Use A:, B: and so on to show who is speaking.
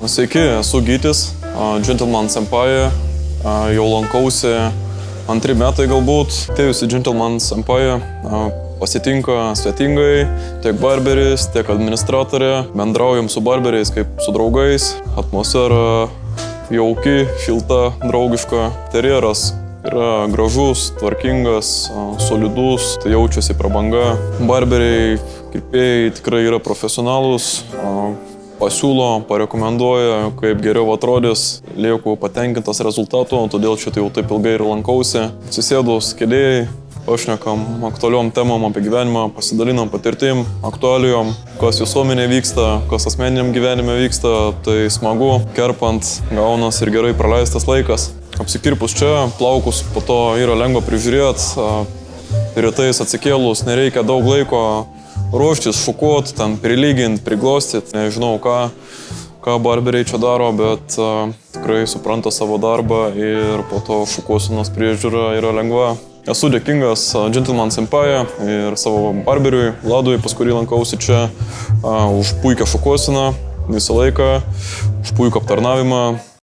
A: Sveiki, esu Gytis, Gentleman Senpai, jau lankausi 2 metai galbūt. Atėjusi Gentleman Senpai pasitinka svetingai, tiek barberis, tiek administratorė. Bendraujam su barberiais kaip su draugais. Atmosfera jauki, šilta, draugiška. Interjeras yra gražus, tvarkingas, solidus, tai jaučiasi prabanga. Barberiai, kirpėjai tikrai yra profesionalūs. Pasiūlo, parekomenduoja, kaip geriau atrodys, lieku patenkintas rezultatu, todėl čia jau taip ilgai ir lankausi. Atsisėdus kėdėjai, pašnekam aktualiom temom apie gyvenimą, pasidalinam patirtim, aktualijom, kas visuomenė vyksta, kas asmeniniam gyvenime vyksta, tai smagu, kerpant gaunas ir gerai praleistas laikas. Apsikirpus čia, plaukus po to yra lengva prižiūrėti, rytais atsikėlus nereikia daug laiko ruoštis, šukuot, ten prilygint, priglostyt. Nežinau, ką barberiai čia daro, bet tikrai supranta savo darbą ir po to šukuosenos priežiūra yra lengva. Esu dėkingas Gentleman Senpai ir savo barberiui, Vladui, pas kurį lankausi čia, už puikią šukuoseną visą laiką, už puikų aptarnavimą.